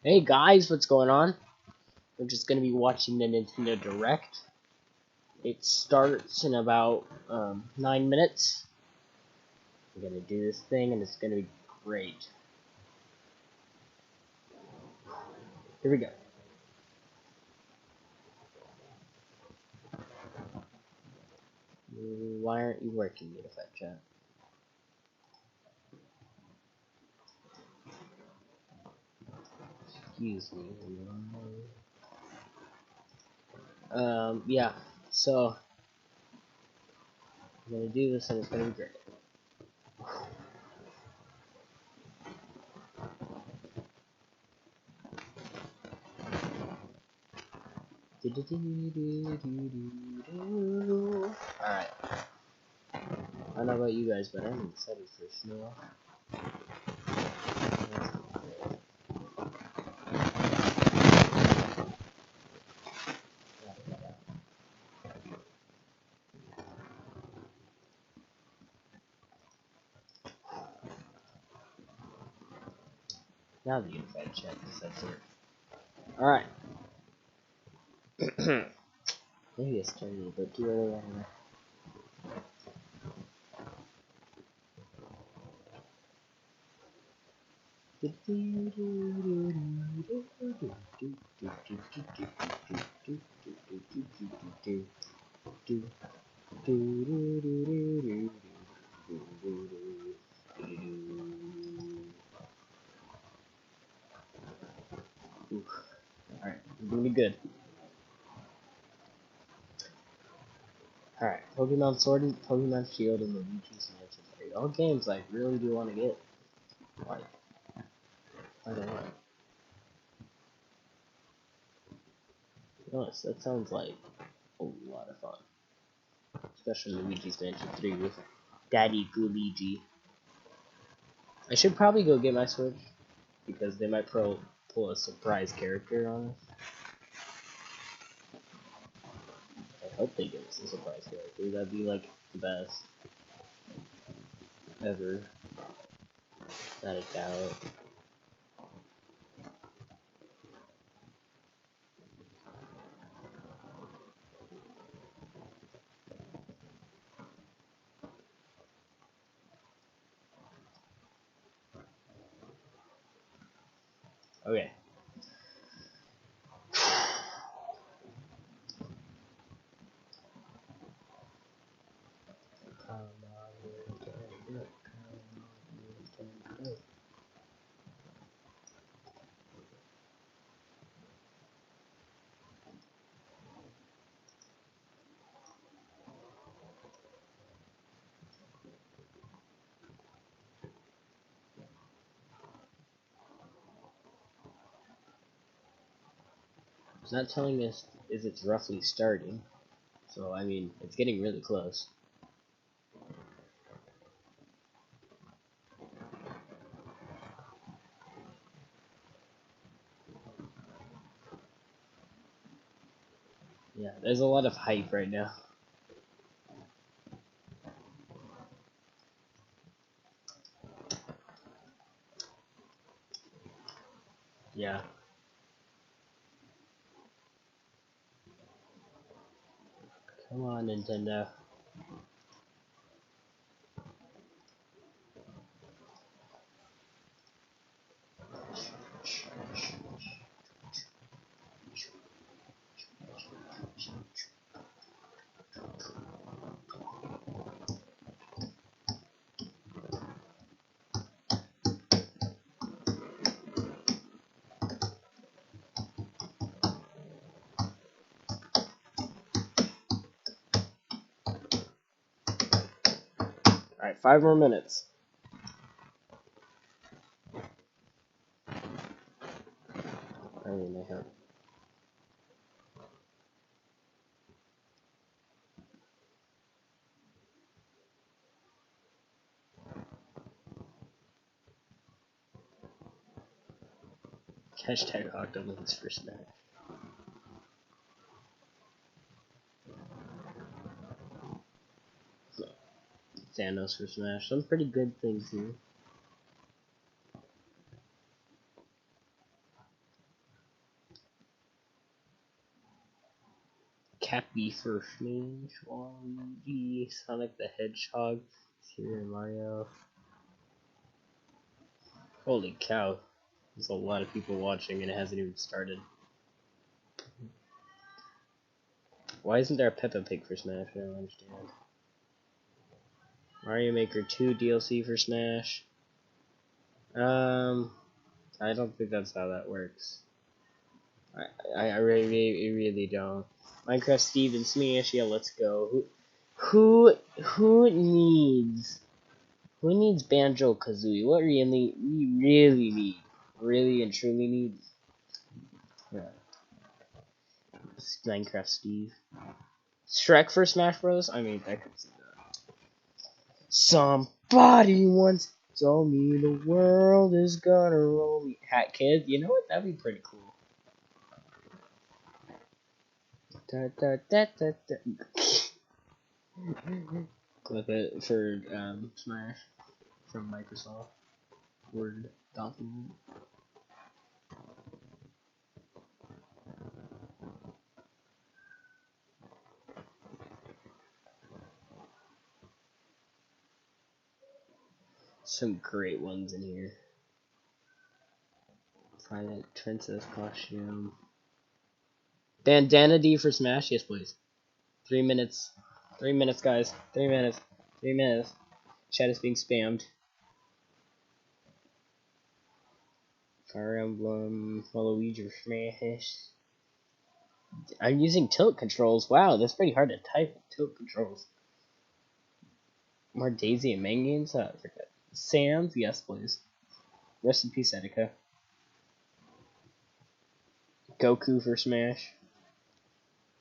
Hey guys, what's going on? We're just gonna be watching the Nintendo Direct. It starts in about 9 minutes. We're gonna do this thing and it's gonna be great. Here we go. Why aren't you working, Unified Chat? Excuse me. Yeah, so I'm gonna do this and it's gonna be great. Alright. I don't know about you guys, but I'm excited for snow. Now the Unified Chat decides it. Alright. Maybe I started a little bit too early, I don't know. Alright, we're gonna be good. Alright, Pokemon Sword and Pokemon Shield and Luigi's Mansion 3. All games I really do want to get. Like, I don't know. Honest, that sounds like a lot of fun. Especially Luigi's Mansion 3 with Daddy Luigi. I should probably go get my Switch, because they might pull a surprise character on us. I hope they give us a surprise character. That'd be like the best ever. Without a doubt. Okay. It's not telling us is it's roughly starting. So I mean it's getting really close. Yeah, there's a lot of hype right now. Yeah. Come on, Nintendo. Alright, 5 more minutes. I mean, they have. Hashtag Octopus for Smash. So, Thanos for Smash. Some pretty good things here. Happy first Smash, Waluigi, Sonic the Hedgehog, here Mario. Holy cow, there's a lot of people watching and it hasn't even started. Why isn't there a Peppa Pig for Smash? I don't understand. Mario Maker 2 DLC for Smash. I don't think that's how that works. I really don't. Minecraft Steve and Smash, yeah, let's go. Who needs Banjo Kazooie? What we really need, really and truly need. Yeah. Minecraft Steve. Shrek for Smash Bros. I mean, I could see that. Somebody once told me the world is gonna roll me. Hat Kid, you know what? That'd be pretty cool. Da, da, da, da, da. Clip it for Smash from Microsoft Word document. Some great ones in here. Twilight Princess costume. Bandana D for Smash? Yes, please. 3 minutes. 3 minutes, guys. 3 minutes. 3 minutes. Chat is being spammed. Fire Emblem, Waluigi for Smash. I'm using tilt controls. Wow, that's pretty hard to type with tilt controls. More Daisy and main games? I forget. Sans? Yes, please. Rest in peace, Etika. Goku for Smash.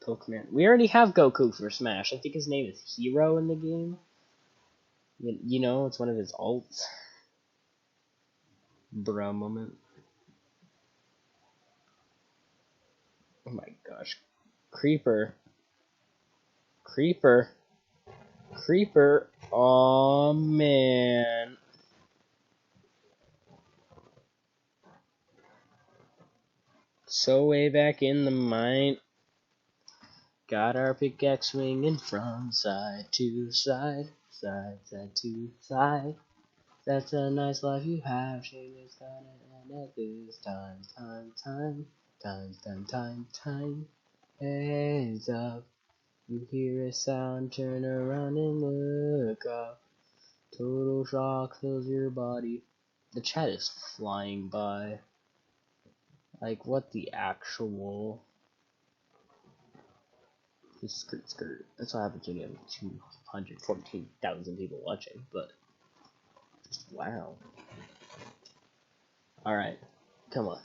Pokemon. We already have Goku for Smash. I think his name is Hero in the game. You know, it's one of his alts. Bruh moment. Oh my gosh. Creeper. Creeper. Creeper. Oh man. So way back in the mine. Got our pickaxe swinging from side to side. Side to side. That's a nice life you have. Shame it's gonna end at this time. Time. Heads up. You hear a sound, turn around and look up. Total shock fills your body. The chat is flying by. Like, what the actual... Skirt. That's what happens when you have 214,000 people watching, but... Wow. Alright. Come on.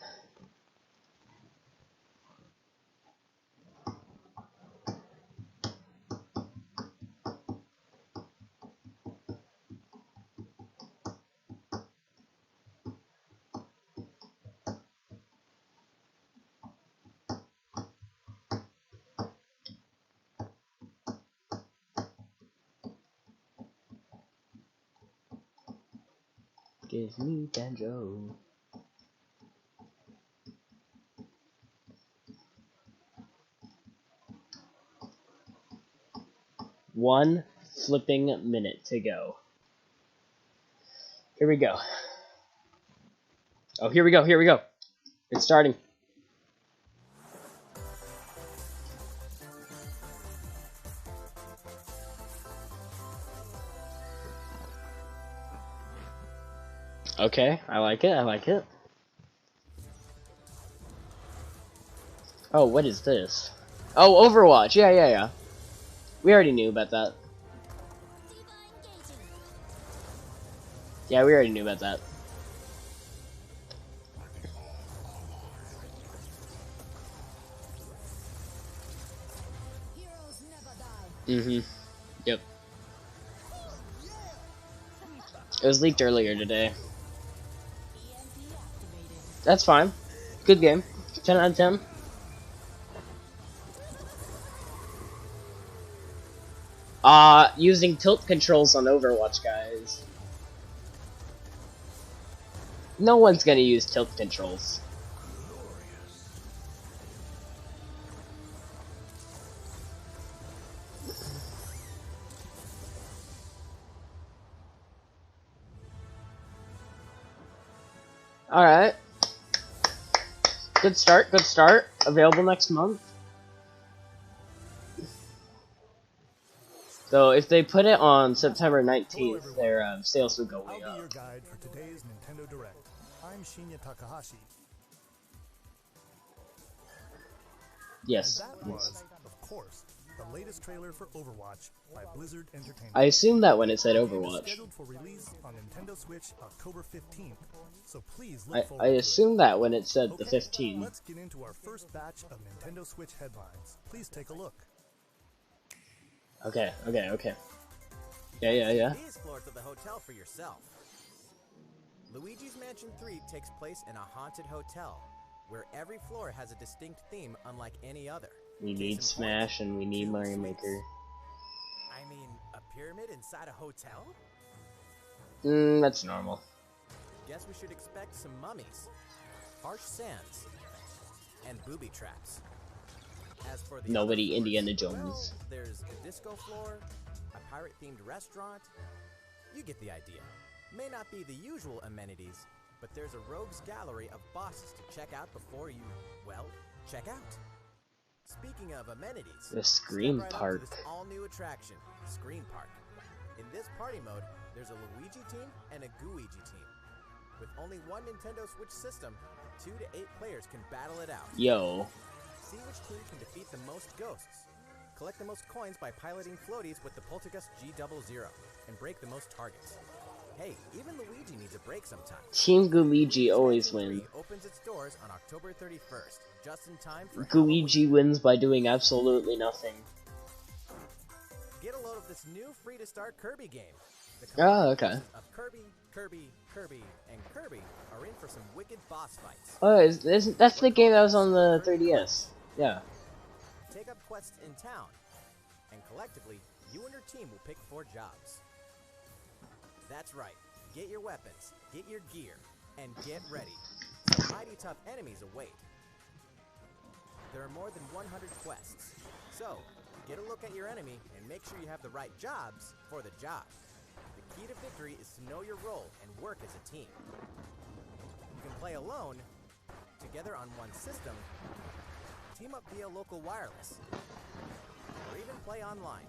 Give me Banjo. One flipping minute to go. Here we go. Oh, here we go. It's starting. Okay, I like it. Oh, what is this? Oh, Overwatch. Yeah. We already knew about that. Yeah, we already knew about that. Yep. It was leaked earlier today. That's fine. Good game. 10 out of 10. Using tilt controls on Overwatch, guys. No one's gonna use tilt controls. Alright. Good start, good start. Available next month. So if they put it on September 19th, their sales will go way up. I'll be your guide for today's Nintendo Direct. I'm Shinya Takahashi. Yes. And that was, of course, the latest trailer for Overwatch by Blizzard Entertainment. I assumed that when it said The game is Overwatch. scheduled for release on Nintendo Switch October 15th, so please look forward I to assumed that when it said the Okay, 15th. Let's get into our first batch of Nintendo Switch headlines. Please take a look. Okay. Yeah. These floors of the hotel for yourself. Luigi's Mansion 3 takes place in a haunted hotel, where every floor has a distinct theme unlike any other. We need Smash and we need Mario Maker. I mean, a pyramid inside a hotel? That's normal. Guess we should expect some mummies, harsh sands, and booby traps. As for the Nobody other Indiana floors, Jones. well, there's a disco floor, a pirate-themed restaurant. You get the idea. May not be the usual amenities, but there's a rogues gallery of bosses to check out before you, well, check out. Speaking of amenities, The Scream step right up to Park. this all-new attraction, Scream Park. In this party mode, there's a Luigi team and a Gooigi team. With only one Nintendo Switch system, 2 to 8 players can battle it out. Yo. See which team can defeat the most ghosts. Collect the most coins by piloting floaties with the Poltergust G00 and break the most targets. Hey, even Luigi needs a break sometimes. Team Luigi always Mansion wins. 3 opens its doors on October 31st, just in time for Luigi wins by doing absolutely nothing. Get a load of this new free-to-start Kirby game. The Oh, okay. of Kirby, and Kirby are in for some wicked boss fights. Oh, that's the game that was on the 3DS. Yeah. Take up quests in town, and collectively, you and your team will pick 4 jobs. That's right. Get your weapons, get your gear, and get ready. Some mighty tough enemies await. There are more than 100 quests, so get a look at your enemy and make sure you have the right jobs for the job. The key to victory is to know your role and work as a team. You can play alone, together on one system, team up via local wireless, or even play online.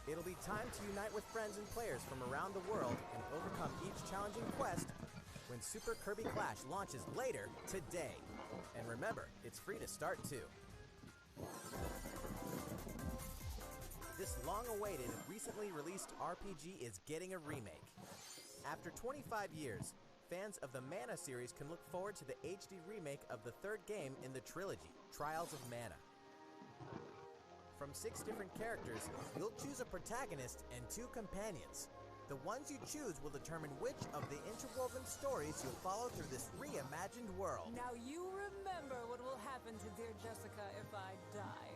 It'll be time to unite with friends and players from around the world and overcome each challenging quest when Super Kirby Clash launches later today. And remember, it's free to start too. This long-awaited, recently released RPG is getting a remake. After 25 years, fans of the Mana series can look forward to the HD remake of the third game in the trilogy, Trials of Mana. From 6 different characters, you'll choose a protagonist and 2 companions. The ones you choose will determine which of the interwoven stories you'll follow through this reimagined world. Now you remember what will happen to dear Jessica if I die.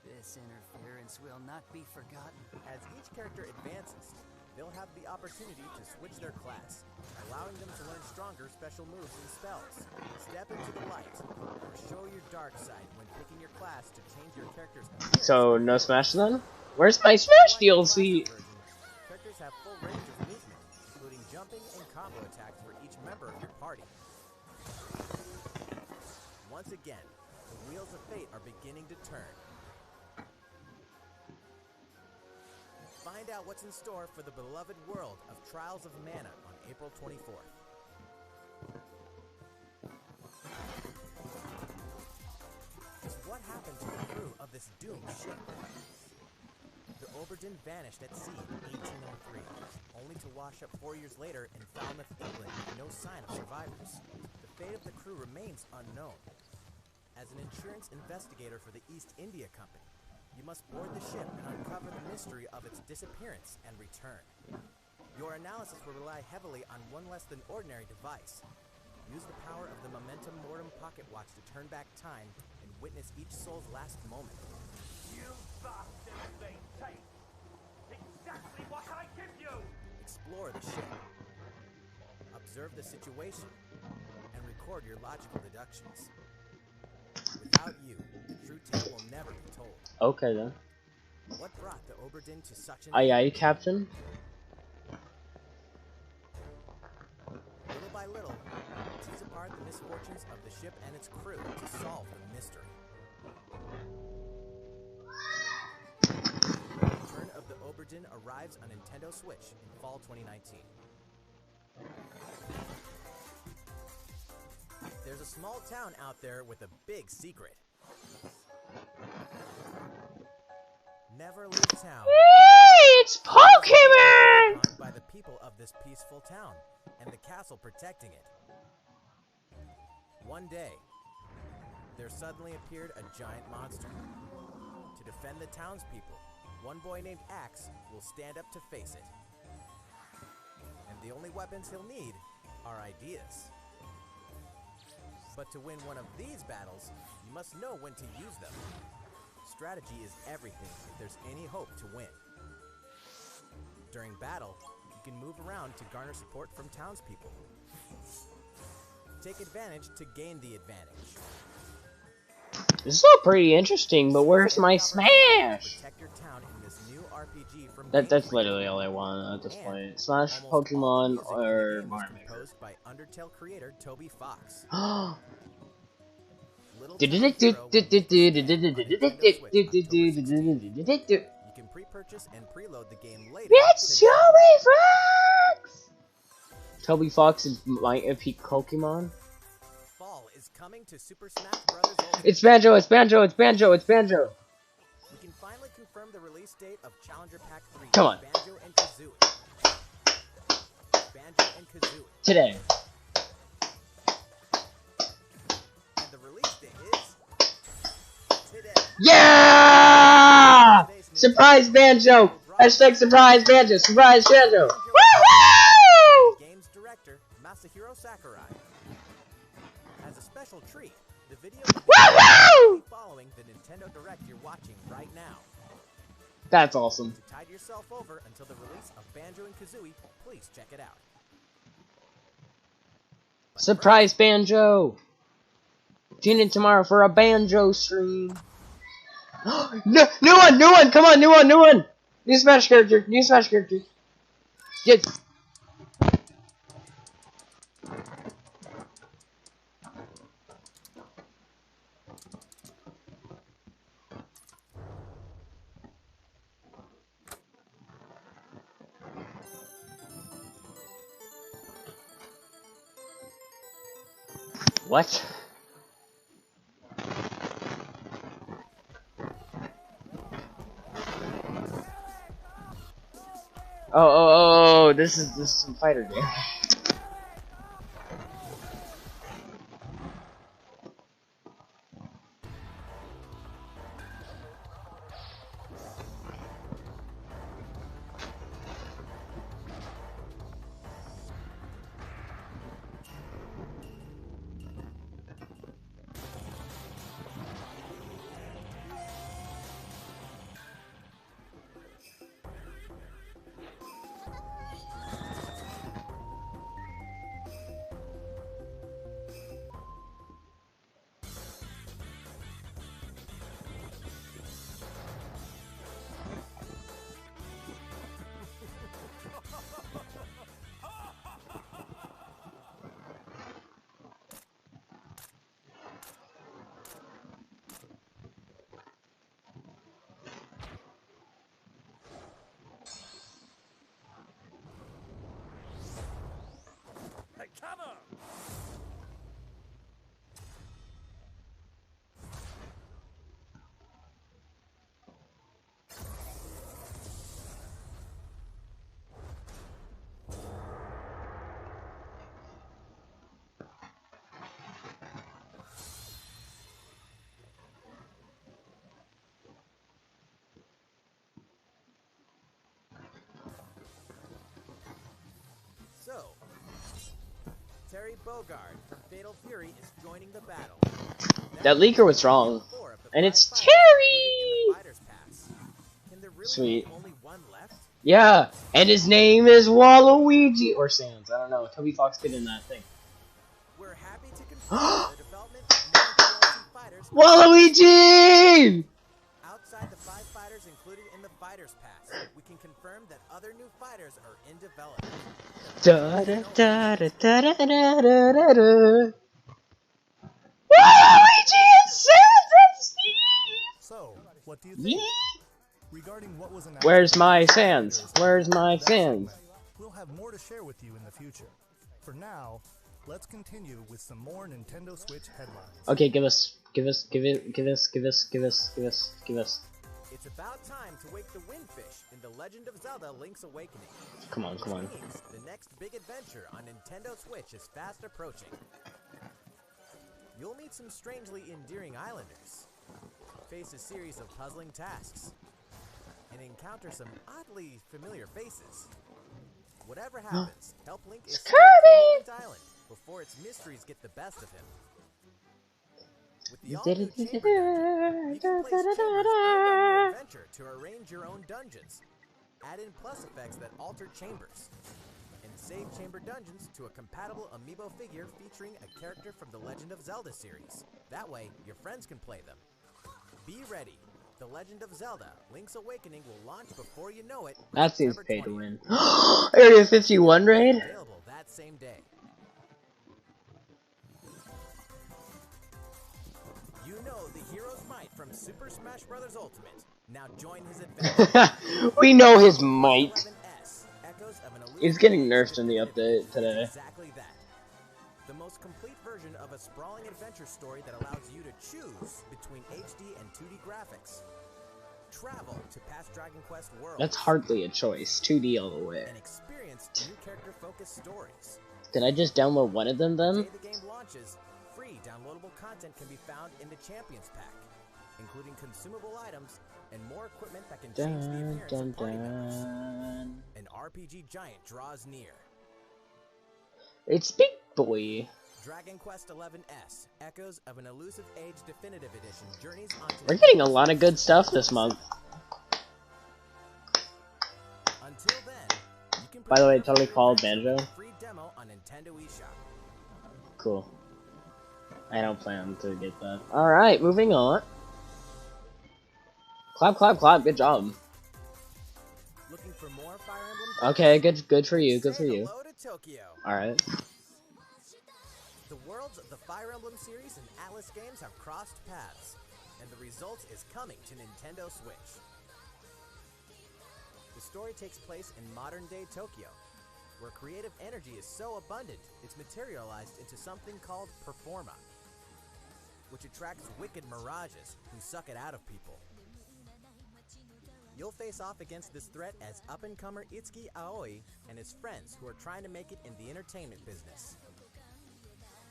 This interference will not be forgotten. As each character advances, they'll have the opportunity to switch their class, allowing them to learn stronger special moves and spells. Step into the light, or show your dark side when picking your class to change your character's appearance. So, no Smash then? Where's my Smash DLC? Characters have full range of movement, including jumping and combo attacks for each member of your party. Once again, the wheels of fate are beginning to turn. Find out what's in store for the beloved world of Trials of Mana on April 24th. What happened to the crew of this doomed ship? The Oberdin vanished at sea in 1803, only to wash up 4 years later in Falmouth, England with no sign of survivors. The fate of the crew remains unknown. As an insurance investigator for the East India Company, you must board the ship and uncover the mystery of its disappearance and return. Your analysis will rely heavily on one less than ordinary device. Use the power of the Momentum Mortem pocket watch to turn back time and witness each soul's last moment. You bastards, they take exactly what I give you! Explore the ship. Observe the situation and record your logical deductions. Without you, the true tale will never be told. Okay then. What brought the Oberdin to suction. Aye aye, Captain. Little by little, tease apart the misfortunes of the ship and its crew to solve the mystery. Return of the Oberdin arrives on Nintendo Switch in fall 2019. There's a small town out there with a big secret. Never leave town. Hey, it's Pokemon! By the people of this peaceful town and the castle protecting it. One day, there suddenly appeared a giant monster. To defend the townspeople, one boy named Axe will stand up to face it. And the only weapons he'll need are ideas. But to win one of these battles, you must know when to use them. Strategy is everything if there's any hope to win. During battle, you can move around to garner support from townspeople. Take advantage to gain the advantage. This is all pretty interesting, but where's my Smash? Protect your town in this new RPG from That's literally all I want at this point. Smash, Pokemon, or Mario Maker. Composed by Undertale creator Toby Fox. You can pre-purchase and preload the game later. It's Toby Fox! Toby Fox is my epic Pokemon. Fall is coming to Super Smash Bros. Ultimate. It's Banjo, it's Banjo, it's Banjo, it's Banjo! We can finally confirm the release date of Challenger Pack 3. Come on. Banjo and Kazooie. Banjo and Kazooie. Today. And the release date is today. Yeah! Surprise Banjo! Hashtag surprise Banjo! Surprise Banjo! Woohoo! Games director Masahiro Sakurai. As a special treat, the video Woohoo! will be following the Nintendo Direct you're watching right now. That's awesome. To tide yourself over until the release of Banjo and Kazooie, please check it out. Surprise Banjo! Tune in tomorrow for a Banjo stream. No, new one! Come on, new one! New Smash character! Yes. What? Oh, this is some fighter game. Hey, cover! So, Terry Bogard from Fatal Fury is joining the battle. That leaker was wrong. And it's Terry! Can there really Sweet. be only one left? Yeah, and his name is Waluigi or Sans. I don't know. Toby Fox did in that thing. We're happy to confirm the development of more DLC fighters Waluigi! outside the 5 fighters included in the Fighters Pass, we can confirm that other new fighters are in development. Da da da da da da da da da da. Luigi and Sans and Steve! So, what do you Yeah. think? Regarding what was announced, Where's my Sans? Where's my that Sans? segment, we'll have more to share with you in the future. For now, let's continue with some more Nintendo Switch headlines. Okay, give us. It's about time to wake the Windfish in The Legend of Zelda Link's Awakening. Come on, come on. Which means the next big adventure on Nintendo Switch is fast approaching. You'll meet some strangely endearing islanders, face a series of puzzling tasks, and encounter some oddly familiar faces. Whatever happens, help Link escape Kirby Island before its mysteries get the best of him. With the all-new Chamber Dungeon, you can place chambers earned on your adventure to arrange your own dungeons. Add in plus effects that alter chambers. And save chamber dungeons to a compatible amiibo figure featuring a character from the Legend of Zelda series. That way, your friends can play them. Be ready. The Legend of Zelda Link's Awakening will launch before you know it. That seems September pay to 20th. win. Area 51 raid? Available that same day. You know the hero's might from Super Smash Bros. Ultimate. Now join his adventure. We know his might. 11S, echoes of an He's elusive getting age nerfed in the definitive update today. Exactly that. The most complete version of a sprawling adventure story that allows you to choose between HD and 2D graphics. Travel to past Dragon Quest worlds. That's hardly a choice. 2D all the way. And experience new character-focused stories. Did I just download one of them The then? day the game launches, free downloadable content can be found in the Champions Pack, including consumable items and more equipment that can change the Dun, appearance dun, of party members. dun. An RPG giant draws near. It's Big Boy. Dragon Quest XI, Echoes of an Elusive Age Definitive Edition journeys onto We're getting a lot of good stuff this month. Until then, you can By the way, prepare totally for called adventure Banjo. with a free demo on Nintendo eShop. Cool. I don't plan to get that. Alright, moving on. Clap, clap, clap. Good job. Looking for more Fire Emblem? Okay, good for you. Good for Say you. hello to Tokyo. Alright. The worlds of the Fire Emblem series and Atlas games have crossed paths, and the result is coming to Nintendo Switch. The story takes place in modern-day Tokyo, where creative energy is so abundant it's materialized into something called Performa, which attracts wicked mirages who suck it out of people. You'll face off against this threat as up-and-comer Itsuki Aoi and his friends who are trying to make it in the entertainment business.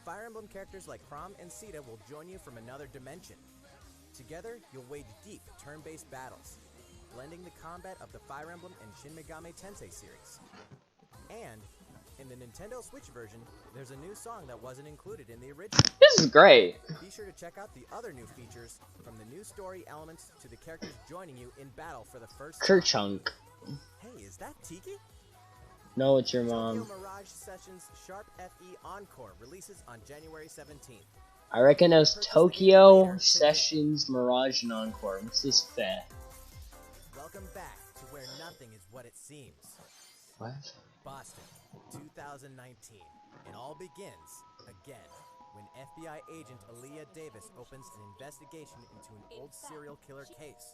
Fire Emblem characters like Chrom and Sita will join you from another dimension. Together, you'll wage deep turn-based battles, blending the combat of the Fire Emblem and Shin Megami Tensei series. And, in the Nintendo Switch version, there's a new song that wasn't included in the original. This is great. Be sure to check out the other new features, from the new story elements to the characters joining you in battle for the first time. Kerchunk. Hey, is that Tiki? No, it's your Tokyo mom. Mirage Sessions Sharp FE Encore releases on January 17th. I reckon it was Tokyo Sessions Mirage and Encore. What's this fair? Welcome back to where nothing is what it seems. What? Boston, 2019. It all begins again when FBI agent Aaliyah Davis opens an investigation into an old serial killer case.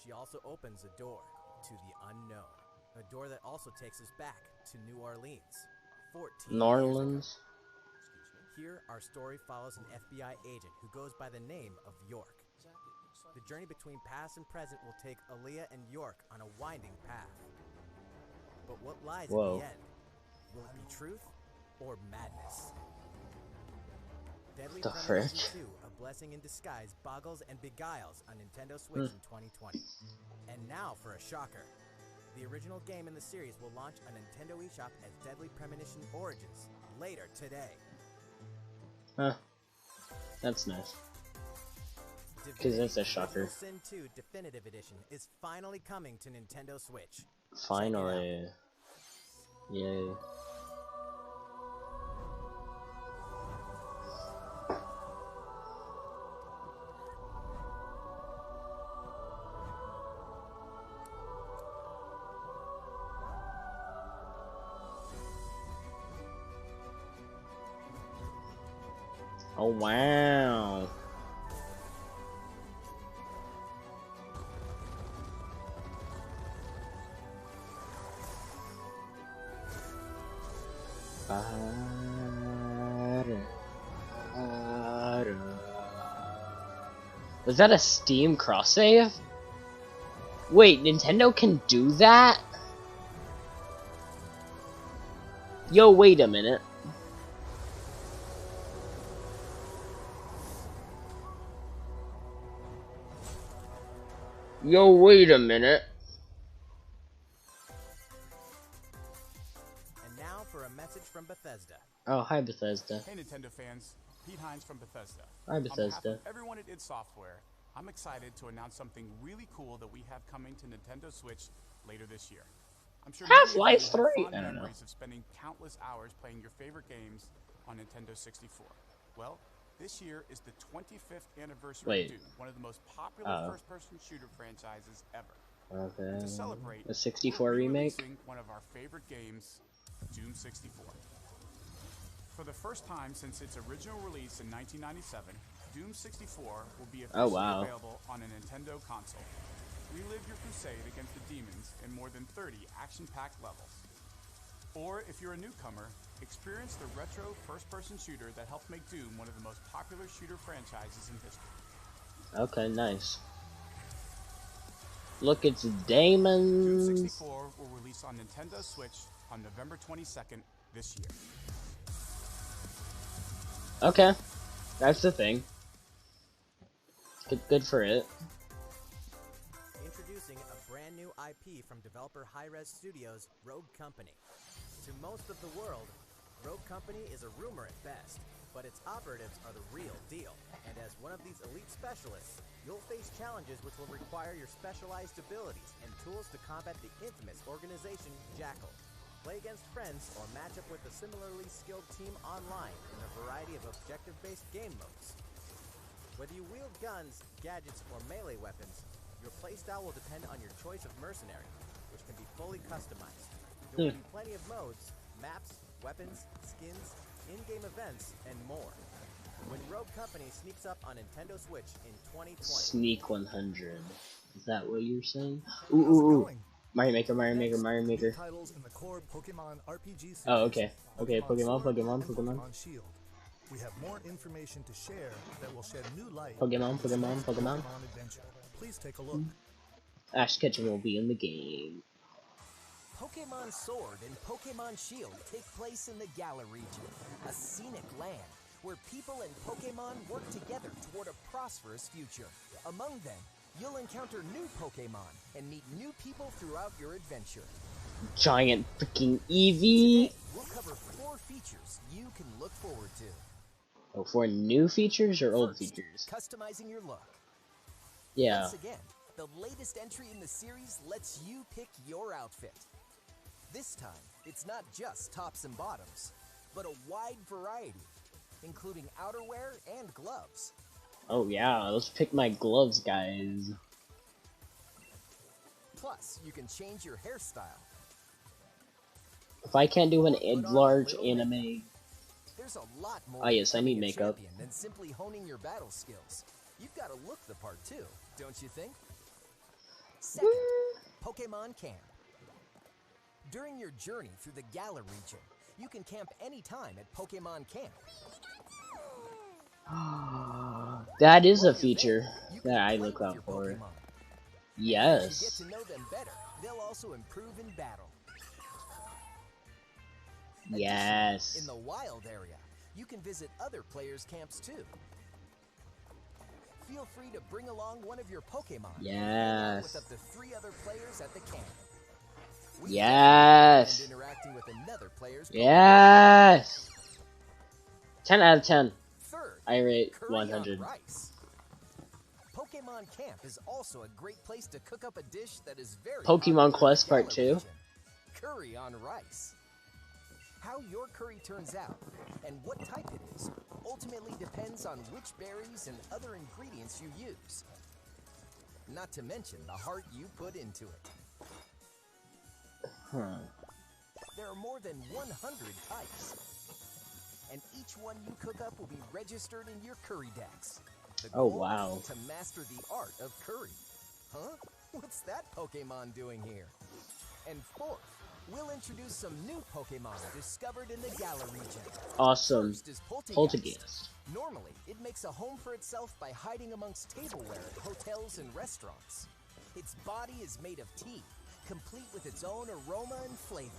She also opens a door to the unknown. A door that also takes us back to New Orleans, 14 New years ago. Orleans? Here, our story follows an FBI agent who goes by the name of York. The journey between past and present will take Aaliyah and York on a winding path. But what lies at Whoa. the end? Will it be truth or madness? Deadly The Premonition frick? 2, A Blessing in Disguise, boggles and beguiles on Nintendo Switch in 2020. And now for a shocker. The original game in the series will launch on Nintendo eShop as Deadly Premonition Origins later today. Huh. That's nice. 'Cause that's a shocker. Sin 2 Definitive Edition is finally coming to Nintendo Switch. Finally. Yay. Oh wow. Was that a Steam cross save? Wait, Nintendo can do that? Yo, wait a minute. Yo, wait a minute. And now for a message from Bethesda. Oh, hi Bethesda. Hey Nintendo fans, Pete Hines from Bethesda. Hi On behalf Bethesda. of everyone at id Software, I'm excited to announce something really cool that we have coming to Nintendo Switch later this year. I'm sure many of you Half-Life have 3? fond I don't know. memories of spending countless hours playing your favorite games on Nintendo 64. Well, this year is the 25th anniversary Wait. of Doom, one of the most popular first-person shooter franchises ever. Okay. To celebrate, A 64 we're remake? re-releasing one of our favorite games, Doom 64. For the first time since its original release in 1997, Doom 64 will be officially available on a Nintendo console. Relive your crusade against the demons in more than 30 action-packed levels. Or, if you're a newcomer, experience the retro first-person shooter that helped make Doom one of the most popular shooter franchises in history. Okay, nice. Look, it's Doom Damon. 64 will release on Nintendo Switch on November 22nd this year. Okay, that's the thing. Good for it. Introducing a brand new IP from developer Hi-Rez Studios, Rogue Company. To most of the world, Rogue Company is a rumor at best, but its operatives are the real deal. And as one of these elite specialists, you'll face challenges which will require your specialized abilities and tools to combat the infamous organization Jackal. Play against friends or match up with a similarly skilled team online in a variety of objective-based game modes. Whether you wield guns, gadgets, or melee weapons, your playstyle will depend on your choice of mercenary, which can be fully customized. There will be plenty of modes, maps, weapons, skins, in-game events, and more. When Rogue Company sneaks up on Nintendo Switch in 2020. Sneak 100. Is that what you're saying? How's it going? Mario Maker. Titles in the core Pokemon RPG series. Oh, okay. Okay, Sword Pokemon. and Pokemon Shield. We have more information to share that will shed new light Pokemon. on this next Pokemon adventure. Please take a look. Ash Ketchum will be in the game. Pokemon Sword and Pokemon Shield take place in the Galar region, a scenic land where people and Pokemon work together toward a prosperous future. Among them, you'll encounter new Pokemon and meet new people throughout your adventure. Giant freaking Eevee. Today, we'll cover 4 features you can look forward to. Oh, 4 new features or old First, features? customizing your look. Yeah. Once again, the latest entry in the series lets you pick your outfit. This time, it's not just tops and bottoms, but a wide variety, including outerwear and gloves. Oh yeah, let's pick my gloves, guys. Plus, you can change your hairstyle. If I can't do an large anime... There's a lot more Oh yes, I need becoming a makeup. champion than simply honing your battle skills. You've got to look the part too, don't you think? Second, Pokemon Camp. During your journey through the Galar region, you can camp anytime at Pokemon Camp. That is While a you're feature there, you that can I play look with out your for. Pokemon. As you Yes. get to know them better, they'll also improve in battle. Yes. In the wild area, you can visit other players' camps too. Feel free to bring along one of your Pokemon. Yes. With up to 3 other players at the camp. We Yes. recommend interacting with another player's Pokemon. Yes. 10 out of 10. Third, I rate curry 100. on rice. Pokemon Camp is also a great place to cook up a dish that is very Pokemon popular in the Quest Part Galar 2. region. Curry on rice. How your curry turns out and what type it is ultimately depends on which berries and other ingredients you use. Not to mention the heart you put into it. There are more than 100 types. and each one you cook up will be registered in your curry decks. The Oh, goal? wow. To master the art of curry. Huh? What's that Pokemon doing here? And fourth, we'll introduce some new Pokemon discovered in the Galar region. Awesome. First is Poltergeist. Normally, it makes a home for itself by hiding amongst tableware at hotels and restaurants. Its body is made of tea, complete with its own aroma and flavor.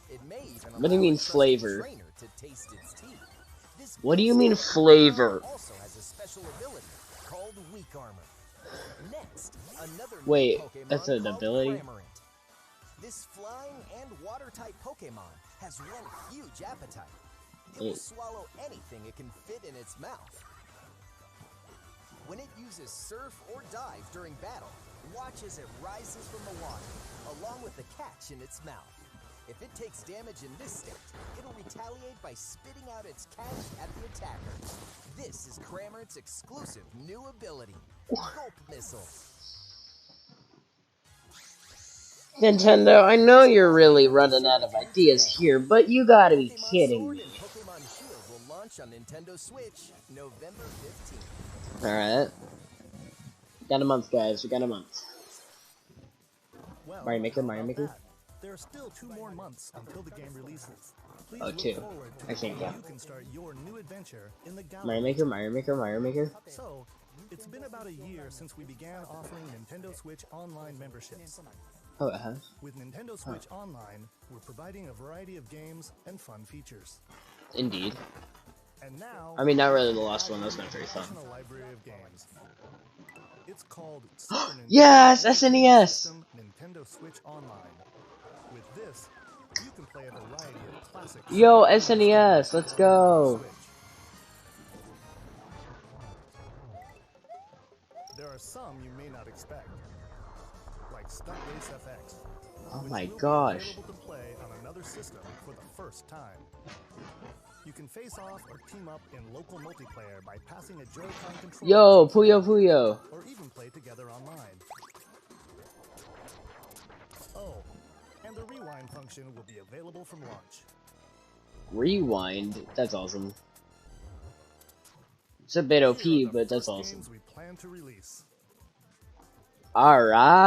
It may even What do you allow mean a trusted flavor? trainer to taste its tea. This What do you mean beast flavor? also has a special ability called weak armor. Next, another new Wait, Pokemon that's an called ability? Cramorant. This flying and water-type Pokemon has one huge appetite. It will swallow anything it can fit in its mouth. When it uses surf or dive during battle, watch as it rises from the water, along with the catch in its mouth. If it takes damage in this state, it'll retaliate by spitting out its catch at the attacker. This is Cramorant's exclusive new ability, Gulp Missile. Nintendo, I know you're really running out of ideas here, but you gotta be Pokemon kidding Sword me. and Pokemon Shield will launch on Nintendo Switch November 15th. Alright. Got a month, guys. We got a month. Well, Mario Maker, how Mario about Maker. that? There are still 2 more months until the game releases. Please Oh, look 2. forward to I the can't day count. you can start your new adventure in the Galar Mario Maker, Mario Maker, Mario Maker. So, it's been about a year since we began offering Nintendo Switch Online memberships. Oh, it has. With Nintendo Switch Online, we're providing a variety of games and fun features. Indeed. And now, I mean, not really the last one. That's not very fun. a library of games. It's called Super Nintendo Yes, Entertainment SNES. System Nintendo Switch Online. With this, you can play a variety of classics. Yo, SNES, let's go. There are some you may not expect, like Stunt Race FX. Oh which my will be gosh. available to play on another system for the first time. You can face off or team up in local multiplayer by passing a Joy-Con controller. Yo, to each Puyo other, Puyo. or even play together online. Oh, and the rewind function will be available from launch. Rewind. That's awesome. It's a bit Here are OP, the but that's first awesome. games we plan to release.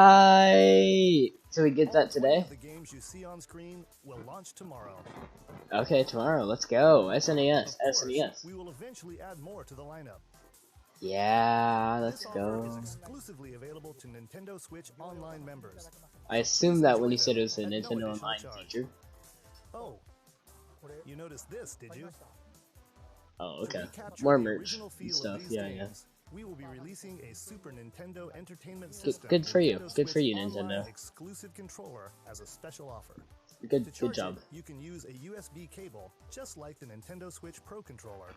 Alright. So we get All that 20 today? of the games you see on screen will launch tomorrow. Okay, tomorrow. Let's go. SNES. Of course, SNES. we will eventually add more to the lineup. Yeah, let's This offer is go. exclusively available to Nintendo Switch Online members. I assumed that when you said it was a At no Nintendo additional Online charge. feature. Oh, you noticed this, did you? Oh, To okay. recapture More the merch original and feel of stuff. these Yeah, yeah. games, we will be releasing a Super Nintendo Entertainment Good- System. good for you. Nintendo Good for Switch you, Online Nintendo. exclusive controller as a special offer. To Good charge job. it, you can use a USB cable, just like the Nintendo Switch Pro controller.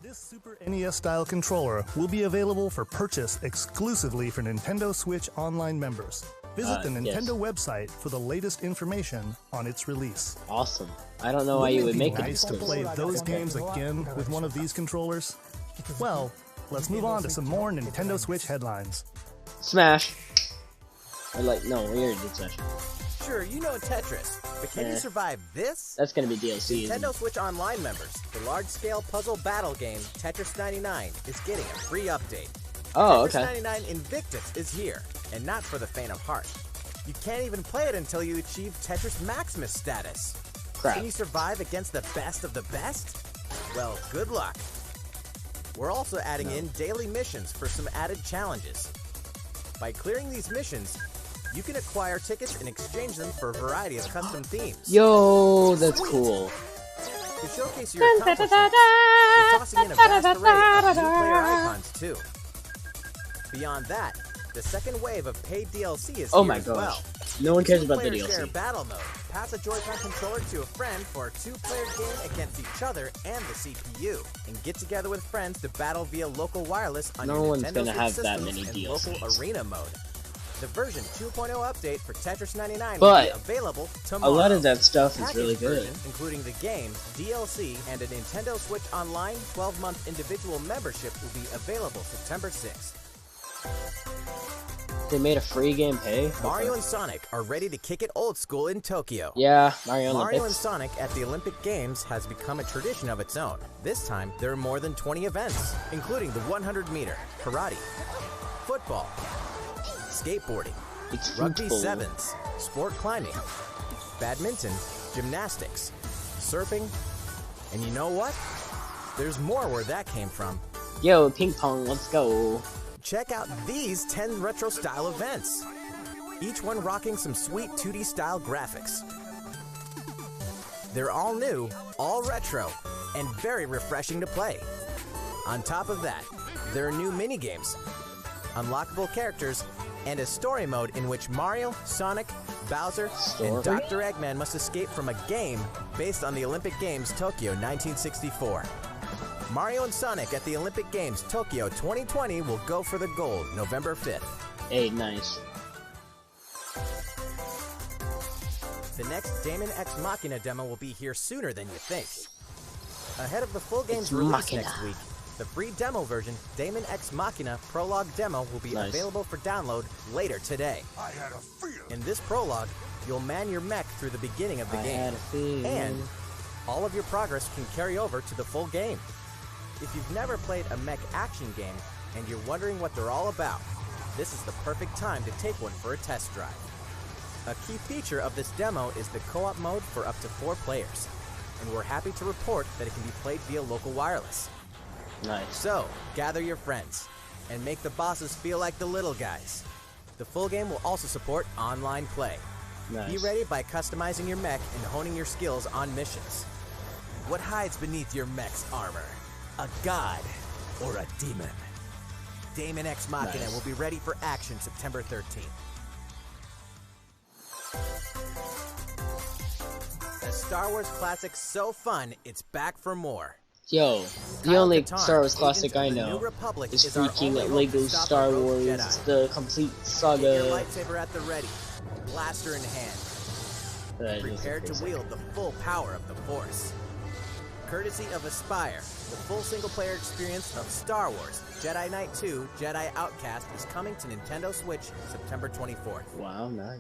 This Super NES-style controller will be available for purchase exclusively for Nintendo Switch Online members. Visit the yes. Nintendo website for the latest information on its release. Awesome. I don't know why you would Wouldn't it make be it nice to exclusive. play those games again with one of these controllers? Well, let's move on to some more Nintendo Switch headlines. Smash. Or like, no, we already did Smash. Sure, you know Tetris, but can you survive this? That's gonna be DLC. isn't Nintendo it? Switch Online members, the large-scale puzzle battle game Tetris 99 is getting a free update. Oh, Tetris okay. 99 Invictus is here, and not for the faint of heart. You can't even play it until you achieve Tetris Maximus status. Crap. Can you survive against the best of the best? Well, good luck. We're also adding in daily missions for some added challenges. By clearing these missions, you can acquire tickets and exchange them for a variety of custom themes. Yo, that's cool. To showcase your accomplishments, we're tossing in a vast array of new player icons too. Beyond that, the second wave of paid DLC is Oh here my as gosh. well. No one cares about the Two-player share DLC. battle mode. Pass a Joy-Con controller to a friend for a two-player game against each other and the CPU, and get together with friends to battle via local wireless on No your one's Nintendo gonna Switch have that systems many and DLCs. local arena mode. The version 2.0 update for Tetris 99 But will be available A tomorrow. lot of that stuff The is really packaged good. version, including the game, DLC, and a Nintendo Switch Online 12-month individual membership will be available September 6th. They made a free game pay? Mario and Sonic are ready to kick it old school in Tokyo. Yeah, Mario Mario and Olympics. Sonic at the Olympic Games has become a tradition of its own. This time, there are more than 20 events, including the 100-meter, karate, football, skateboarding, It's rugby football. sevens, sport climbing, badminton, gymnastics, surfing, and you know what? There's more where that came from. Yo, ping pong, let's go. Check out these 10 retro-style events, each one rocking some sweet 2D-style graphics. They're all new, all retro, and very refreshing to play. On top of that, there are new mini-games, unlockable characters, and a story mode in which Mario, Sonic, Bowser, and Dr. Eggman must escape from a game based on the Olympic Games Tokyo 1964. Mario and Sonic at the Olympic Games Tokyo 2020 will go for the gold November 5th. Hey, nice. The next Daemon X Machina demo will be here sooner than you think. Ahead of the full game's release Machina. next week, the free demo version, Daemon X Machina Prologue Demo, will be available for download later today. I had a feeling. In this prologue, you'll man your mech through the beginning of the I game, had a feeling. and all of your progress can carry over to the full game. If you've never played a mech action game and you're wondering what they're all about, this is the perfect time to take one for a test drive. A key feature of this demo is the co-op mode for up to 4 players, and we're happy to report that it can be played via local wireless. Nice. So, gather your friends, and make the bosses feel like the little guys. The full game will also support online play. Nice. Be ready by customizing your mech and honing your skills on missions. What hides beneath your mech's armor? A god or a demon? Daemon X Machina Nice. will be ready for action September 13th. A Star Wars classic so fun, it's back for more. Yo, the Kyle only Katarn, Star Wars Agent classic of I the New know Republic, is our freaking only hope Lego to stop Star a rogue Wars, Jedi. the complete Get your saga. lightsaber at the ready, blaster in hand. Prepare to wield the full power of the Force. Courtesy of Aspire, the full single-player experience of Star Wars Jedi Knight 2 Jedi Outcast is coming to Nintendo Switch September 24th. Wow, nice.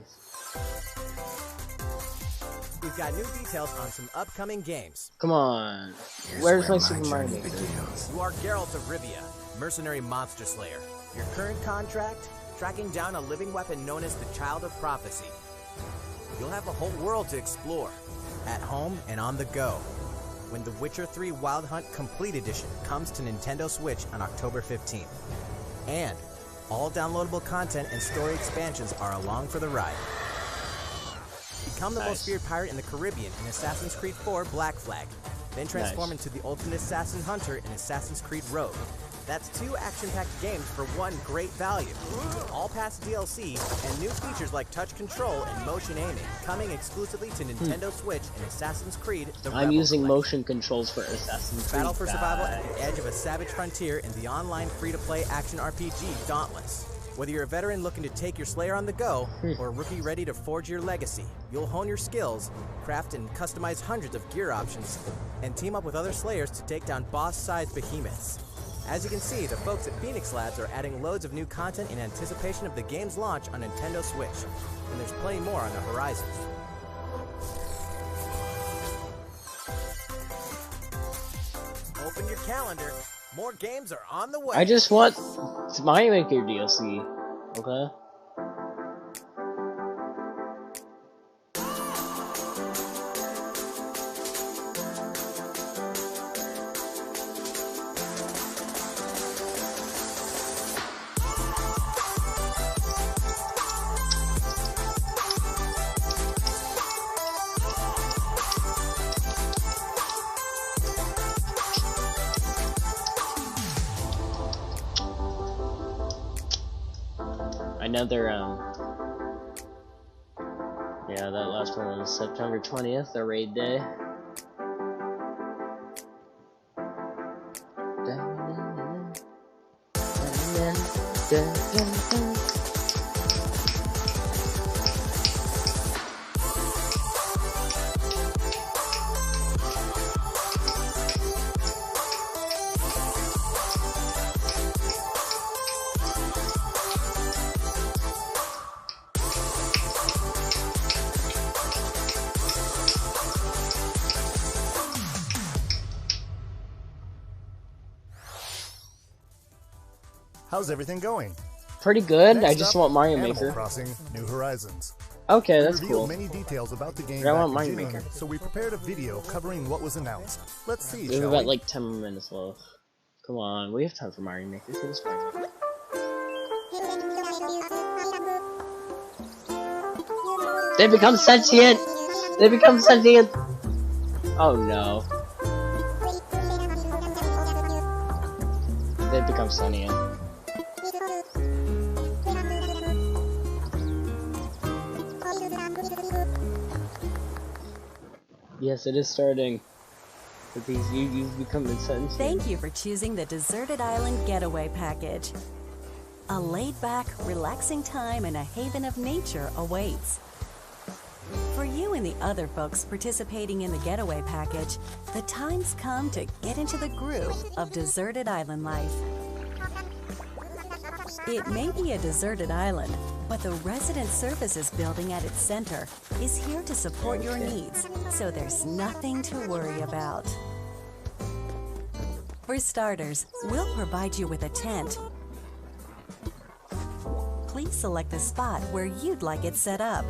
We've got new details on some upcoming games. Come on. Where's my Super Mario Maker? You are Geralt of Rivia, mercenary monster slayer. Your current contract? Tracking down a living weapon known as the Child of Prophecy. You'll have a whole world to explore, at home and on the go, when The Witcher 3 Wild Hunt Complete Edition comes to Nintendo Switch on October 15th. And all downloadable content and story expansions are along for the ride. Become the most feared pirate in the Caribbean in Assassin's Creed 4 Black Flag, then transform into the ultimate assassin hunter in Assassin's Creed Rogue. That's 2 action-packed games for one great value, with all past DLC and new features like touch control and motion aiming, coming exclusively to Nintendo Switch and Assassin's Creed The I'm Rebel using Collection. motion controls for Assassin's Creed. Battle for survival at the edge of a savage frontier in the online free-to-play action RPG Dauntless. Whether you're a veteran looking to take your Slayer on the go, or a rookie ready to forge your legacy, you'll hone your skills, craft and customize hundreds of gear options, and team up with other Slayers to take down boss-sized behemoths. As you can see, the folks at Phoenix Labs are adding loads of new content in anticipation of the game's launch on Nintendo Switch, and there's plenty more on the horizon. Open your calendar. More games are on the way. I just want Mario Maker DLC. Okay. Another yeah, that last one was September 20th, the raid day. How's everything going? Pretty good. Next I just up, want Mario Animal Maker. Crossing New Horizons. Okay, We that's revealed cool. many details about the game I back want in Mario June, Maker. so we prepared a video covering what was announced. Let's see, We've shall got we? like 10 more minutes left. Come on, we have time for Mario Maker. For this Mario Maker. They become sentient! They become sentient! Oh no. They become sentient. Yes, it is starting. But these you've become sentient. Thank you for choosing the Deserted Island Getaway Package. A laid-back, relaxing time and a haven of nature awaits. For you and the other folks participating in the Getaway Package, the time's come to get into the groove of deserted island life. It may be a deserted island, but the Resident Services building at its center is here to support your needs, so there's nothing to worry about. For starters, we'll provide you with a tent. Please select the spot where you'd like it set up.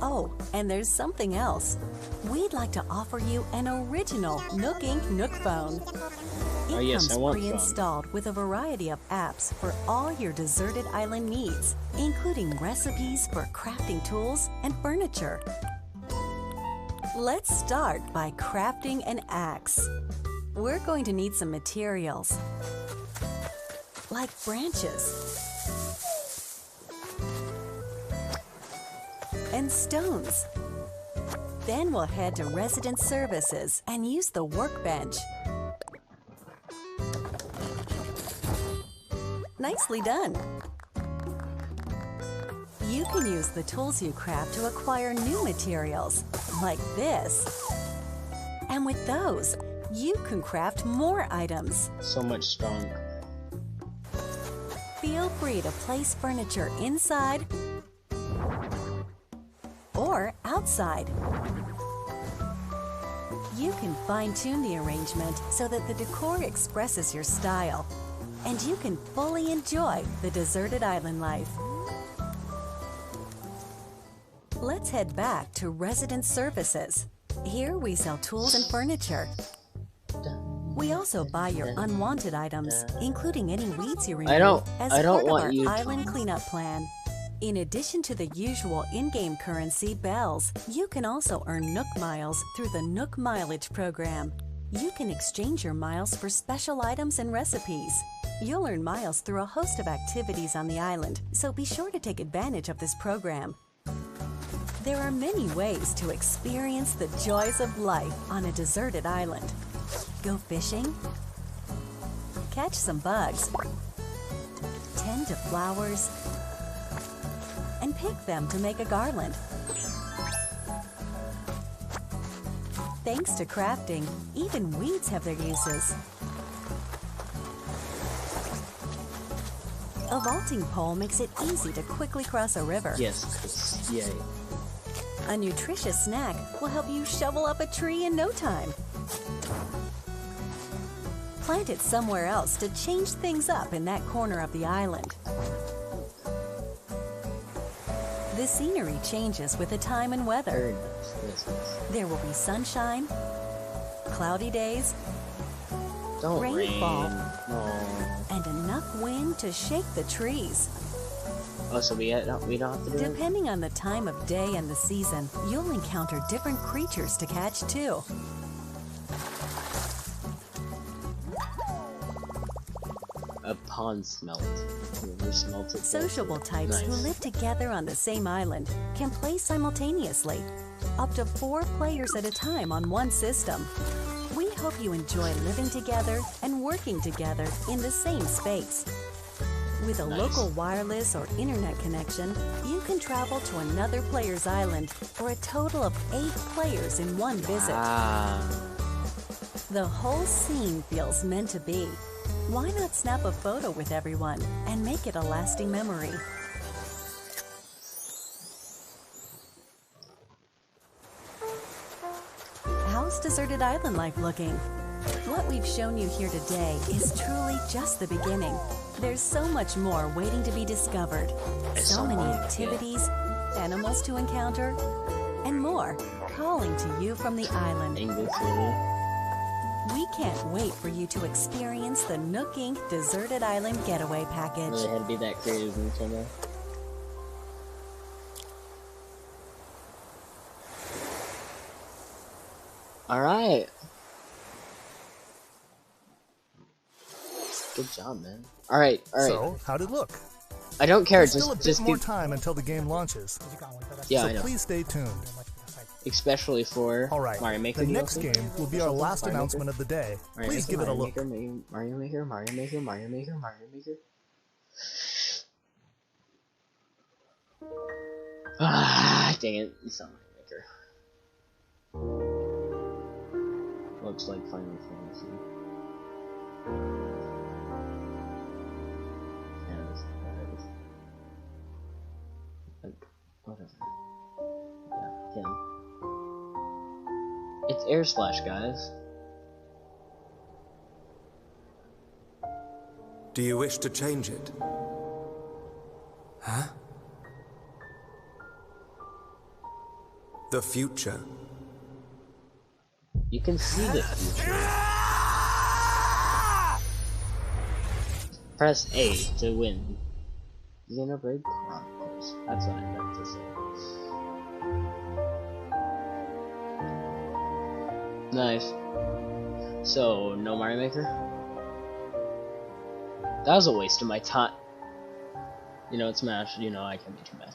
Oh, and there's something else. We'd like to offer you an original Nook Inc. Nook phone. It Oh, yes, I comes want pre-installed with a variety of apps for all your deserted island needs, including recipes for crafting tools and furniture. Let's start by crafting an axe. We're going to need some materials, like branches and stones. Then we'll head to Resident Services and use the workbench. Nicely done. You can use the tools you craft to acquire new materials, like this. And with those, you can craft more items. So much stone. Feel free to place furniture inside or outside. You can fine-tune the arrangement so that the decor expresses your style, and you can fully enjoy the deserted island life. Let's head back to Resident Services. Here we sell tools and furniture. We also buy your unwanted items, including any weeds you remove, as part of our island cleanup plan. In addition to the usual in-game currency, bells, you can also earn Nook Miles through the Nook Mileage program. You can exchange your miles for special items and recipes. You'll earn miles through a host of activities on the island, so be sure to take advantage of this program. There are many ways to experience the joys of life on a deserted island. Go fishing, catch some bugs, tend to flowers, and pick them to make a garland. Thanks to crafting, even weeds have their uses. A vaulting pole makes it easy to quickly cross a river. Yes, yay. A nutritious snack will help you shovel up a tree in no time. Plant it somewhere else to change things up in that corner of the island. The scenery changes with the time and weather. Very nice. Yes, yes. There will be sunshine, cloudy days, Don't rainfall, rain. No. and enough wind to shake the trees. Oh, so we don't have to do it? Depending on the time of day and the season, you'll encounter different creatures to catch too. A pond smelt. Whoever smelt it. Sociable types who Nice. live together on the same island can play simultaneously, up to 4 players at a time on one system. We hope you enjoy living together and working together in the same space. With a Nice. local wireless or internet connection, you can travel to another player's island for a total of 8 players in one visit. Ah. The whole scene feels meant to be. Why not snap a photo with everyone and make it a lasting memory? How's deserted island life looking? What we've shown you here today is truly just the beginning. There's so much more waiting to be discovered. So many activities, animals to encounter, and more calling to you from the island. We can't wait for you to experience the Nook Inc. Deserted Island Getaway Package. Really had to be that creative in somewhere. Alright. Good job, man. Alright. So, how'd it look? I don't care, There's still a bit more time until the game launches. Yeah, so I know. Please stay tuned. Especially for Mario Maker. The next game will be our last announcement of the day. Please give it a look. Mario Maker. Ah, dang it. It's not Mario Maker. Looks like Final Fantasy. Whatever. Yeah, him. It's Air Slash, guys. Do you wish to change it? Huh? The future. You can see the future. Press A to win. Xenoblade Chronicles. That's what I meant to say. Nice. So, no Mario Maker? That was a waste of my time. You know, it's Smash. You know, I can't be too mad.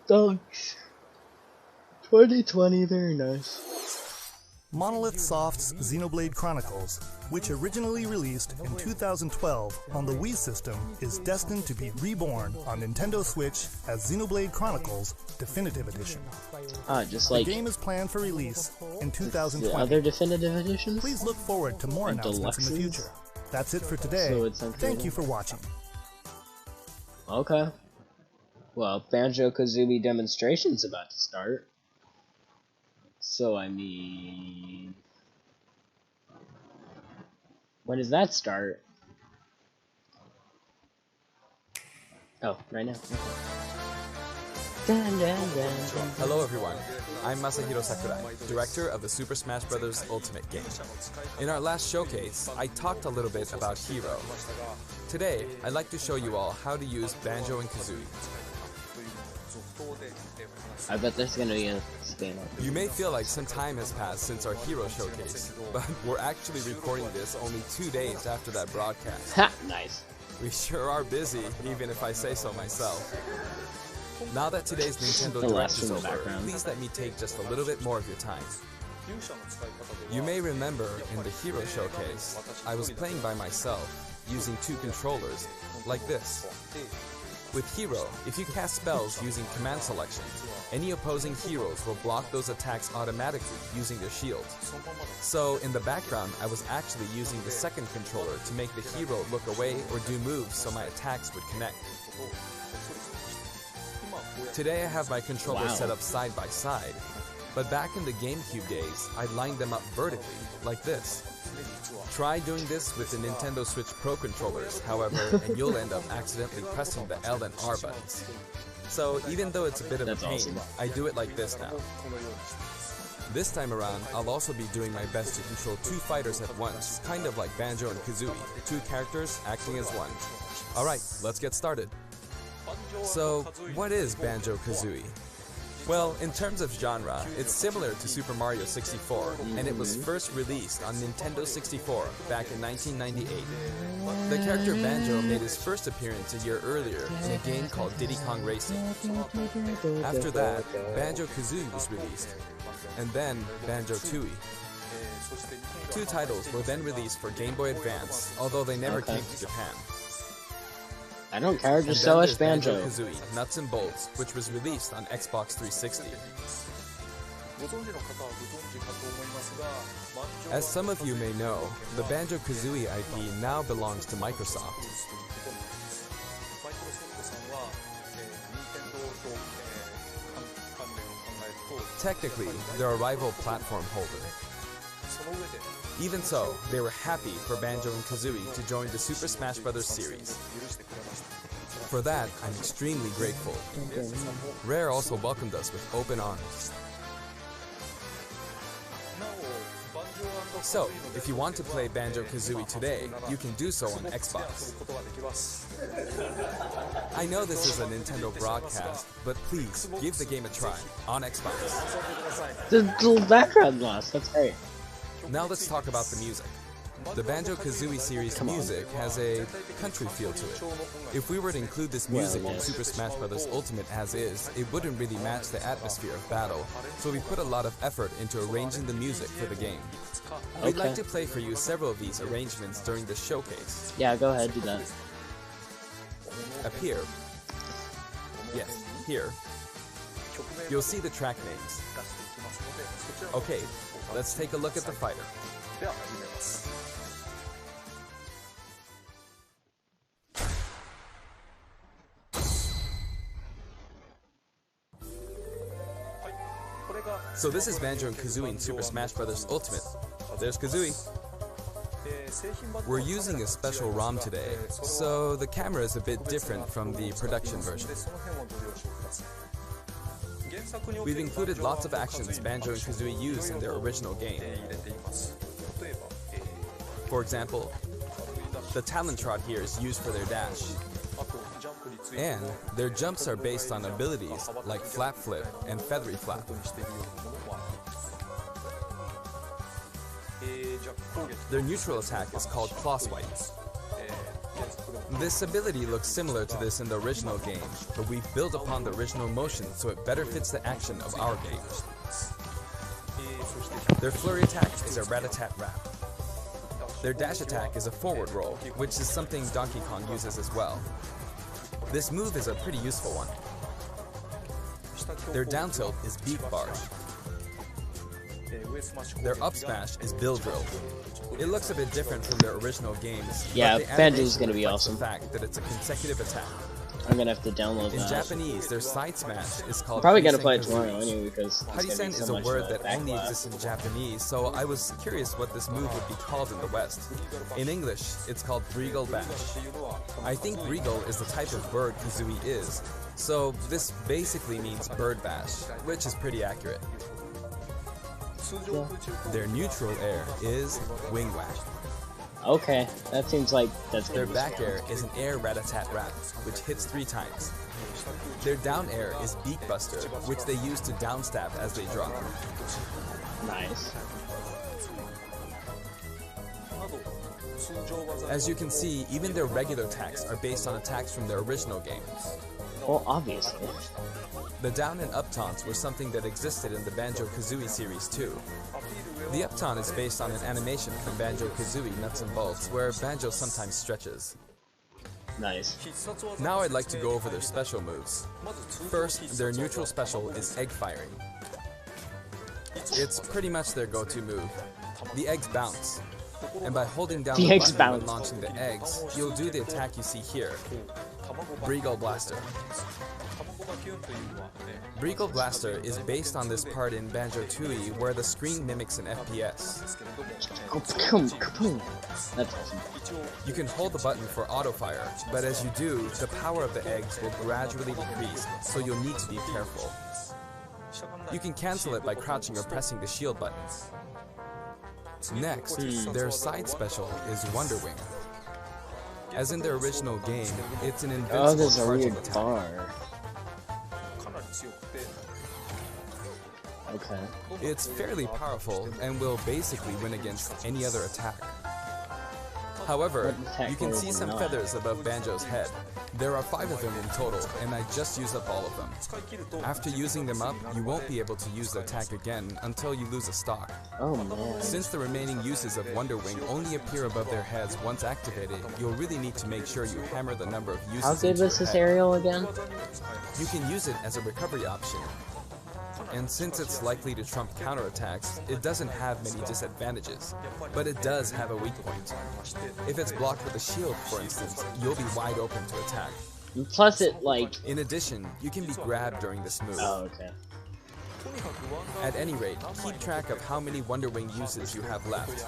Thanks. 2020, very nice. Monolith Soft's Xenoblade Chronicles, which originally released in 2012 on the Wii system, is destined to be reborn on Nintendo Switch as Xenoblade Chronicles Definitive Edition. Just like the game is planned for release in 2020. The other definitive editions? Please look forward to more announcements in the future. That's it for today. So thank you for watching. Okay. Well, Banjo-Kazooie demonstration's about to start. So, I mean... when does that start? Oh, right now. Okay. Hello everyone, I'm Masahiro Sakurai, director of the Super Smash Bros. Ultimate game. In our last showcase, I talked a little bit about Hero. Today, I'd like to show you all how to use Banjo and Kazooie. I bet there's gonna be a span up. You may feel like some time has passed since our Hero showcase, but we're actually recording this only 2 days after that broadcast. Ha! Nice. We sure are busy, even if I say so myself. Now that today's Nintendo Direct is over, please let me take just a little bit more of your time. You may remember in the Hero showcase, I was playing by myself, using 2 controllers, like this. With Hero, if you cast spells using command selection, any opposing heroes will block those attacks automatically using their shields. So in the background, I was actually using the second controller to make the hero look away or do moves so my attacks would connect. Today I have my controllers set up side by side, but back in the GameCube days, I lined them up vertically, like this. Try doing this with the Nintendo Switch Pro controllers, however, and you'll end up accidentally pressing the L and R buttons. So even though it's a bit of a pain, I do it like this now. This time around, I'll also be doing my best to control 2 fighters at once, kind of like Banjo and Kazooie, 2 characters acting as one. Alright, let's get started. So, what is Banjo-Kazooie? Well, in terms of genre, it's similar to Super Mario 64, and it was first released on Nintendo 64 back in 1998. The character Banjo made his first appearance a year earlier in a game called Diddy Kong Racing. After that, Banjo-Kazooie was released, and then Banjo-Tooie. 2 titles were then released for Game Boy Advance, although they never came to Japan. I don't care, just show us Banjo. Banjo-Kazooie Nuts and Bolts, which was released on Xbox 360. As some of you may know, the Banjo-Kazooie IP now belongs to Microsoft. Technically, they're a rival platform holder. Even so, they were happy for Banjo and Kazooie to join the Super Smash Bros. Series. For that, I'm extremely grateful. Rare also welcomed us with open arms. So, if you want to play Banjo-Kazooie today, you can do so on Xbox. I know this is a Nintendo broadcast, but please, give the game a try on Xbox. The little background loss, that's great. Now let's talk about the music. The Banjo-Kazooie series music has a country feel to it. If we were to include this music in Super Smash Bros. Ultimate as is, it wouldn't really match the atmosphere of battle, so we put a lot of effort into arranging the music for the game. We'd like to play for you several of these arrangements during the showcase. Yeah, go ahead, do that. Up here, yes, here, you'll see the track names. Okay, let's take a look at the fighter. So this is Banjo and Kazooie in Super Smash Bros. Ultimate. There's Kazooie. We're using a special ROM today, so the camera is a bit different from the production version. We've included lots of actions Banjo and Kazooie use in their original game. For example, the talent trot here is used for their dash. And their jumps are based on abilities like Flap Flip and Feathery Flap. Their neutral attack is called Claw Swipe. This ability looks similar to this in the original game, but we've built upon the original motion so it better fits the action of our game. Their flurry attack is a rat-a-tat-rap. Their dash attack is a forward roll, which is something Donkey Kong uses as well. This move is a pretty useful one. Their down tilt is Beak Barge. Their up smash is Bill Drill. It looks a bit different from their original games. Yeah, Banjo's gonna be reflects awesome. The fact that it's a consecutive attack. I'm gonna have to download In that. Japanese, their side smash is called. Probably gonna Harisen play it Kazooie. tomorrow anyway because Harisen is a word that only exists in Japanese, so I was curious what this move would be called in the West. In English, it's called Breagle Bash. I think Breagle is the type of bird Kazooie is, so this basically means bird bash, which is pretty accurate. Their neutral air is Wing Whack. Okay, that seems like that's Their back air is an air rat-a-tat-rat, which hits 3 times. Their down air is Beak Buster, which they use to down stab as they drop. Nice. As you can see, even their regular attacks are based on attacks from their original game. Well, obviously. The down and up taunts were something that existed in the Banjo-Kazooie series too. The up taunt is based on an animation from Banjo-Kazooie Nuts and Bolts, where Banjo sometimes stretches. Nice. Now I'd like to go over their special moves. First, their neutral special is Egg Firing. It's pretty much their go-to move. The eggs bounce, and by holding down the button when launching the eggs, you'll do the attack you see here, Breagle Blaster. Breagle Blaster is based on this part in Banjo-Tooie where the screen mimics an FPS. That's awesome. You can hold the button for auto fire, but as you do, the power of the eggs will gradually decrease, so you'll need to be careful. You can cancel it by crouching or pressing the shield button. Next, their side special is Wonder Wing. As in their original game, it's an invincible charging attack. Bar. Okay. It's fairly powerful and will basically win against any other attack. However, you can see some feathers above Banjo's head. There are 5 of them in total, and I just used up all of them. After using them up, you won't be able to use the attack again until you lose a stock. Oh man. Since the remaining uses of Wonder Wing only appear above their heads once activated, you'll really need to make sure you hammer the number of uses. How good was this aerial again? You can use it as a recovery option. And since it's likely to trump counterattacks, it doesn't have many disadvantages, but it does have a weak point. If it's blocked with a shield, for instance, you'll be wide open to attack. Plus it, like... In addition, you can be grabbed during this move. Oh, okay. At any rate, keep track of how many Wonder Wing uses you have left.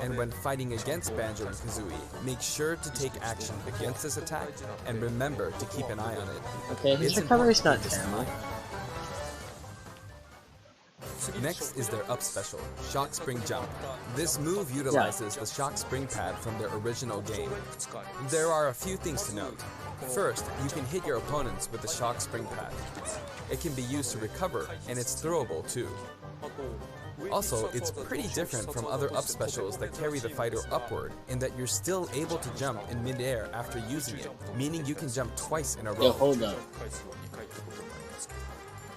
And when fighting against Banjo and Kazooie, make sure to take action against this attack, and remember to keep an eye on it. Okay, his recovery's not terrible. Next is their up special, Shock Spring Jump. This move utilizes the Shock Spring pad from their original game. There are a few things to note. First, you can hit your opponents with the Shock Spring pad. It can be used to recover, and it's throwable too. Also, it's pretty different from other up specials that carry the fighter upward in that you're still able to jump in midair after using it, meaning you can jump twice in a row. Yo, hold up.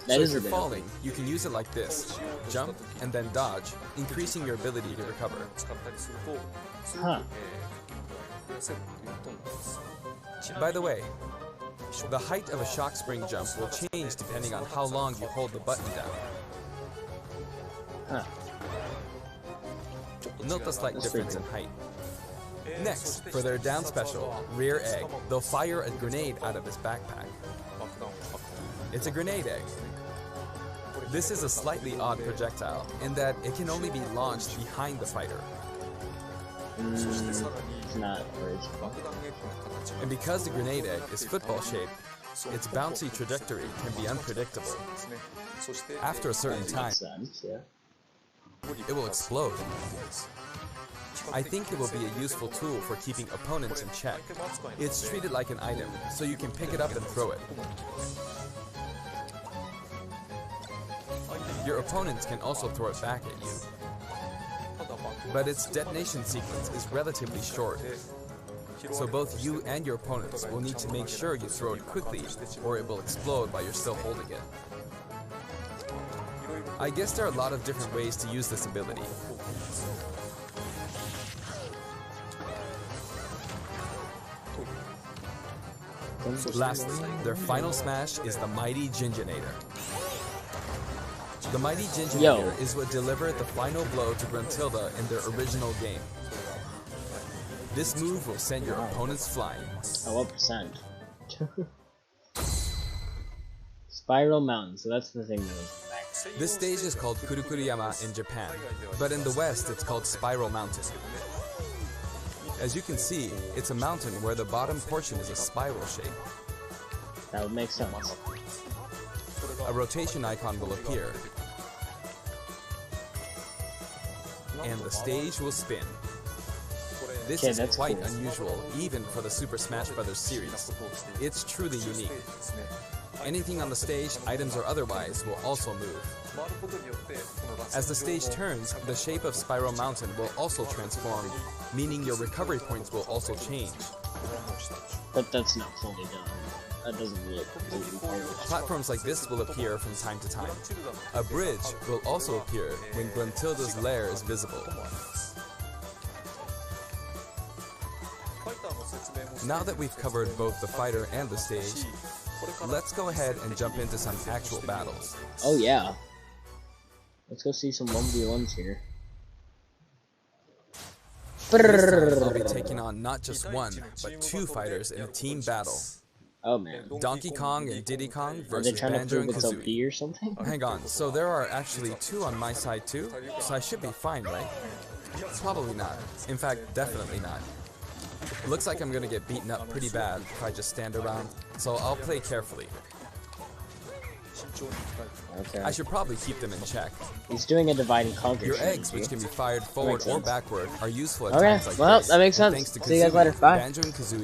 So if you're falling, you can use it like this. Jump and then dodge, increasing your ability to recover. Huh. By the way, the height of a Shock Spring jump will change depending on how long you hold the button down. Huh. Note the slight difference in height. Next, for their down special, Rear Egg, they'll fire a grenade out of his backpack. It's a grenade egg. This is a slightly odd projectile in that it can only be launched behind the fighter. It's not original. And because the grenade egg is football shaped, its bouncy trajectory can be unpredictable. After a certain time, it will explode. I think it will be a useful tool for keeping opponents in check. It's treated like an item, so you can pick it up and throw it. Your opponents can also throw it back at you. But its detonation sequence is relatively short, so both you and your opponents will need to make sure you throw it quickly, or it will explode while you're still holding it. I guess there are a lot of different ways to use this ability. Lastly, their final smash is the Mighty Ginjinator. The Mighty Ginjinator is what delivered the final blow to Gruntilda in their original game. This move will send your opponents flying. Oh, what percent? Spiral Mountain, so that's the thing that was back. This stage is called Kurukuruyama in Japan, but in the West it's called Spiral Mountain. As you can see, it's a mountain where the bottom portion is a spiral shape. That would make sense. A rotation icon will appear, and the stage will spin. This is quite unusual, even for the Super Smash Bros. Series. It's truly unique. Anything on the stage, items or otherwise, will also move. As the stage turns, the shape of Spiral Mountain will also transform, meaning your recovery points will also change. But that's not fully done. That doesn't look completely pointless. Platforms like this will appear from time to time. A bridge will also appear when Gruntilda's lair is visible. Now that we've covered both the fighter and the stage, let's go ahead and jump into some actual battles. Oh yeah. Let's go see some 1v1s here. We'll be taking on not just one, but two fighters in a team battle. Oh man. Donkey Kong and Diddy Kong versus Banjo and Kazooie. Or something? Hang on, so there are actually two on my side too? So I should be fine, right? Probably not. In fact, definitely not. Looks like I'm gonna get beaten up pretty bad if I just stand around, so I'll play carefully. Okay. I should probably keep them in check. He's doing a divide and conquer. Your eggs, which can be fired forward or backward, are useful at times like well, this. that makes sense. Thanks to See you guys later. Bye. Banjo and Kazooie